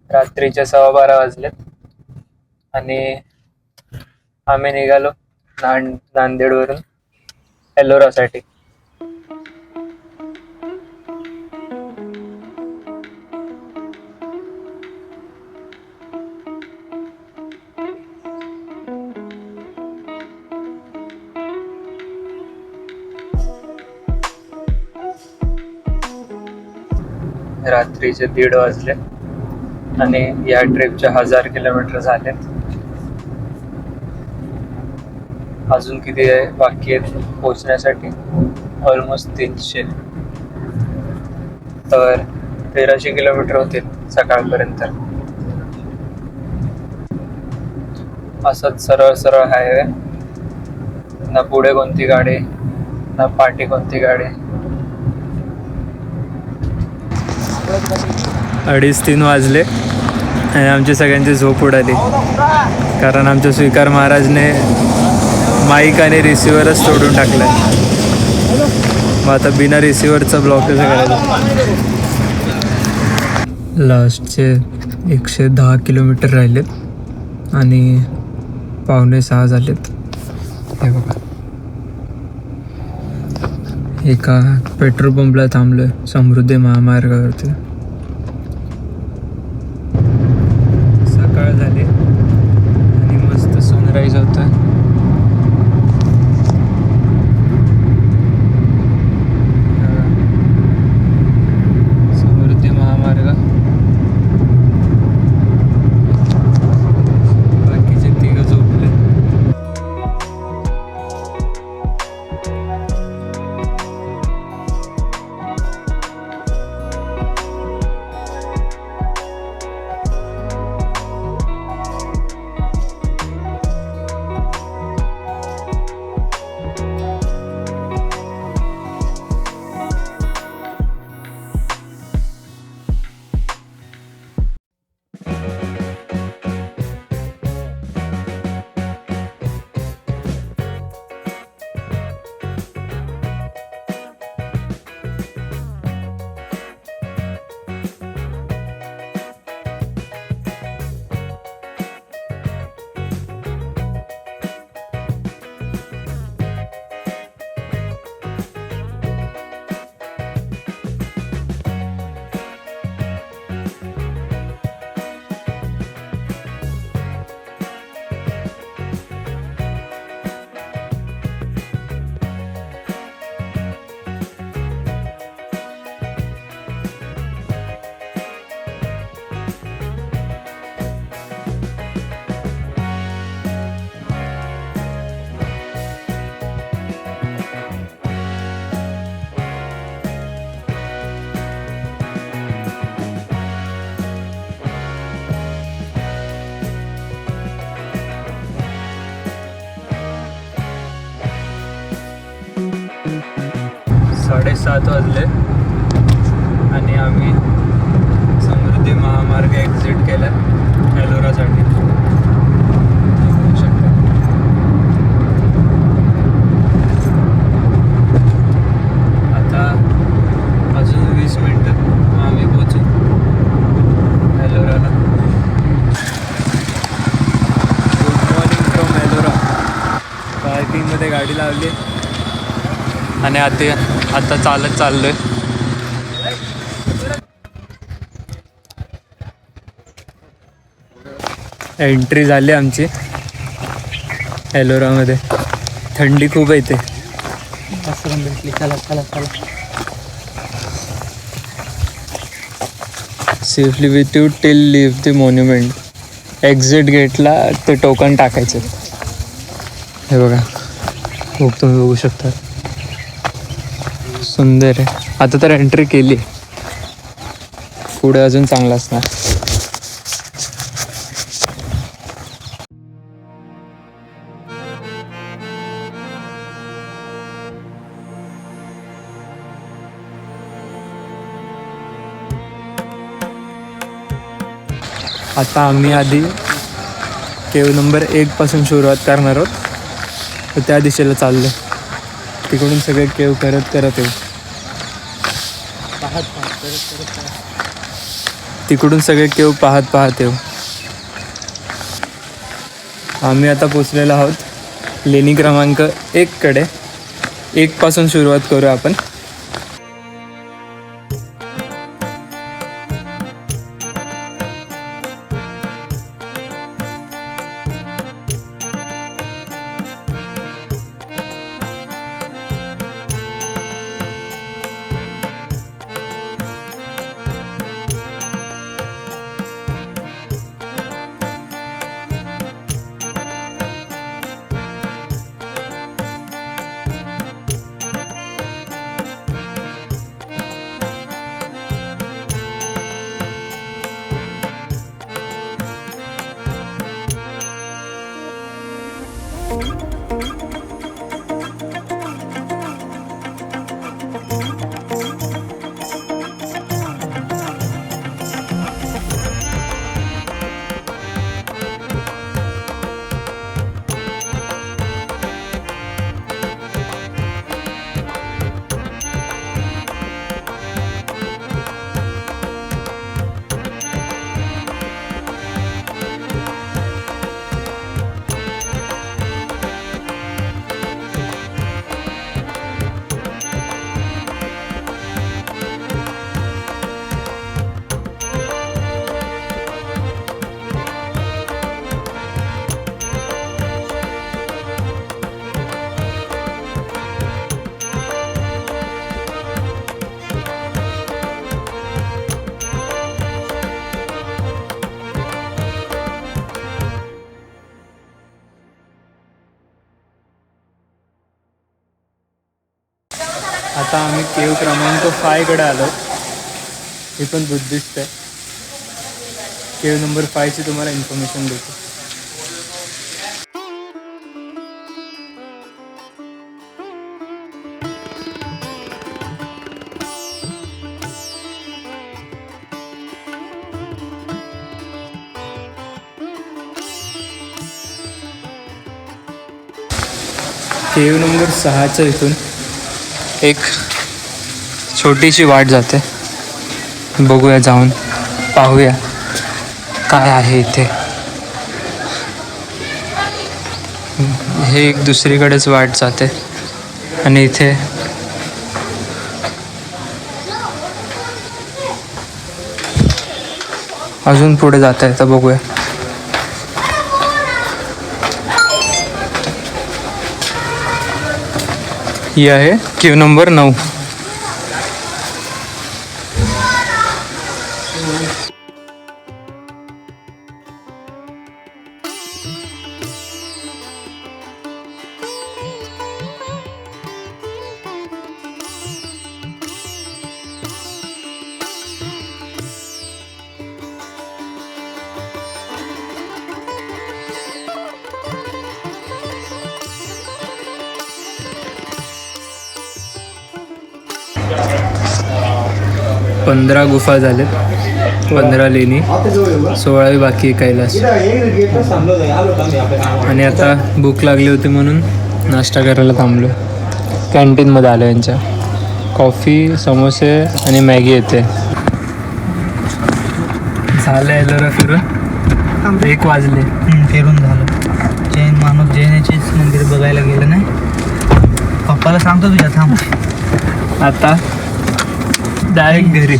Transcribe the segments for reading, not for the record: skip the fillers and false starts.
रात्रीचे 12:15 वाजलेत आणि आम्ही निघालो नांदेडवरून एलोरासाठी. रात्रीचे 1:30 वाजले आणि या ट्रिपचे 1000 किलोमीटर झालेत. अजून किती बाकी आहेत पोहोचण्यासाठी? ऑलमोस्ट 300. तर 1300 किलोमीटर होतील सकाळपर्यंत. असंच सरळ सरळ हायवे, ना पुढे कोणती गाडी ना पाठी कोणती गाडी. 2:30-3 वाजले आणि आमची सगळ्यांची झोप उडाली, कारण आमच्या स्वीकार महाराजने माईक आणि रिसिव्हरच तोडून टाकलाय. मग आता बिना रिसिव्हरचा ब्लॉक कसं करायचं. लास्टचे 110 किलोमीटर राहिलेत आणि 5:45 झालेत. हे बघा, एका पेट्रोल पंपला थांबलोय समृद्धी महामार्गावरती. सकाळ झाली आणि मस्त सनराईज होतं. समृद्धी महामार्ग. बाकीचे 3 झोपले. साडेसात वाजले आणि आम्ही समृद्धी महामार्ग एक्झिट केला एलोरासाठी. आता अजून 20 मिनिटं आम्ही पोहोचू एलोराला. Good morning from Ellora. पार्किंगमध्ये गाडी लावली आणि आता चालत चाललोय. एंट्री झाली आमची एलोरामध्ये. थंडी खूप येते. Safely with you till leave the monument. Exit गेटला ते टोकन टाकायचं. हे बघा, खूप तुम्ही बघू शकता. सुंदर आहे. आता तर एंट्री केली, पुढे अजून चांगलं असणार. आता आम्ही आधी केव नंबर 1 पासून सुरुवात करणार आहोत, तर त्या दिशेला चाललो. तिकडून सगळे केव करत येऊ. तिकडून सगळे केव पाहत पाहत येऊ. आम्ही आता पोचलेलो आहोत लेणी क्रमांक 1कडे. 1 पासून सुरुवात करू आपण. आता आम्ही केव क्रमांक 5कडे आलो. हे पण बुद्धिस्ट आहे. केव नंबर 5ची तुम्हाला इन्फॉर्मेशन देतो. केव नंबर 6च्या इथून एक छोटीशी वाट जाते. बघूया, जाऊन पाहूया काय आहे इथे. हे एक दुसरीकडेच वाट जाते आणि इथे अजून पुढे जाता येतं. बघूया. ही आहे केव नंबर 9. पंधरा गुफा झालेत, 15 लेणी, 16वी बाकी कैलास. आणि आता भूक लागली होती म्हणून नाश्ता करायला थांबलो. कॅन्टीनमध्ये आलो. यांच्या कॉफी, समोसे आणि मॅगी येते. झालं आहे जरा फिरून. 1 वाजले. फिरून झालं. जैनाचीच मंदिर बघायला गेलं नाही. पप्पाला सांगतो तुझ्या थांब. आता डायरेक्ट घरी.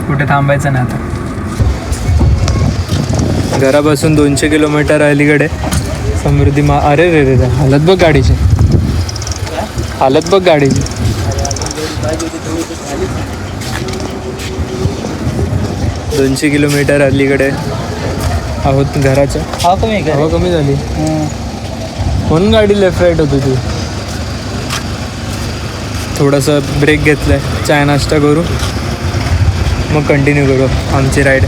कुठे थांबायचं नाही आता. घरापासून 200 किलोमीटर अलीकडे समृद्धी अरे रे रे, हालत बघ गाडीची. हालत बघ गाडीची. 200 किलोमीटर अलीकडे आहोत घराच्या. हवा कमी झाली म्हणून गाडी लेफ्ट राईट होती ती. थोडासा ब्रेक घेतला आहे. चाय नाश्ता करू, मग कंटिन्यू करू आमची राईड.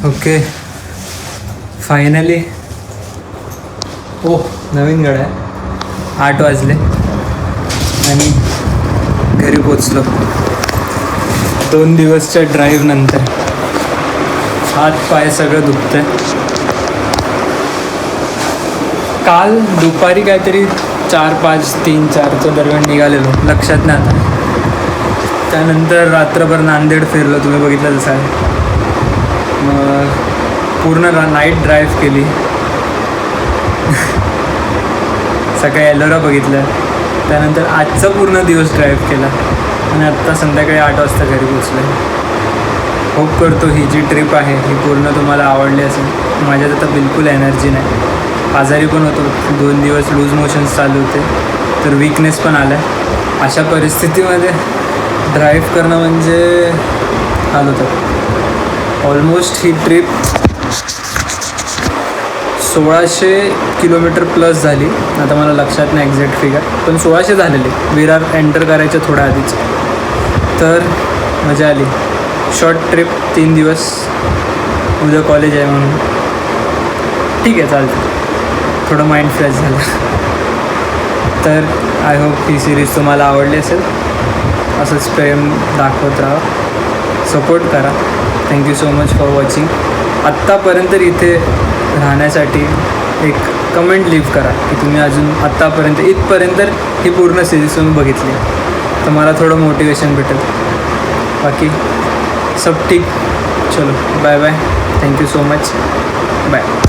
ओके फायनली ओ नवीन गाड्या आहे 8 वाजले आणि घरी पोचलो 2 दिवसच्या ड्राईव्ह नंतर. हात पाय सगळं दुखतंय. काल दुपारी काहीतरी 4-5 3-4च्या दरम्यान निघालेलो, लक्षात नाही आता. त्यानंतर रात्रभर नांदेड फिरलो, तुम्ही बघितलं जसं आहे. मग पूर्ण नाईट ड्राईव्ह केली. सकाळी एलोरा बघितलं, त्यानंतर आजचा पूर्ण दिवस ड्राईव्ह केला आणि आत्ता संध्याकाळी 8 वाजता घरी पोचलो. होप करतो ही जी ट्रिप आहे ही पूर्ण तुम्हाला आवडली असेल. माझ्यात आता बिलकुल एनर्जी नाही, आजारी पण होतो, 2 दिवस लूज मोशन्स चालू होते, तर वीकनेस पण आला आहे. अशा परिस्थितीमध्ये ड्राईव्ह करणं म्हणजे हाल होतं. ऑलमोस्ट ही ट्रिप 1600 किलोमीटर प्लस झाली. आता मला लक्षात नाही एक्झॅक्ट फिगर, पण 1600 झालेली विरार एंटर करायच्या थोड्या आधीच. तर मजा आली. शॉर्ट ट्रिप 3 दिवस, उद्या कॉलेज आहे म्हणून ठीक आहे चालतं. थोडं माइंड फ्रेश झालं. तर आय होप ही सिरीज तुम्हाला आवडली असेल. असंच प्रेम दाखवत राहा, सपोर्ट करा. Thank you so much for watching. आत्तापर्यंत इथे राहण्यासाठी एक कमेंट लिव्ह करा की तुम्ही अजून आत्तापर्यंत इथपर्यंत ही पूर्ण सिरीज तुम्ही बघितली, तर मला थोडं मोटिवेशन भेटेल. बाकी सब ठीक. चलो bye bye. Thank you so much. Bye.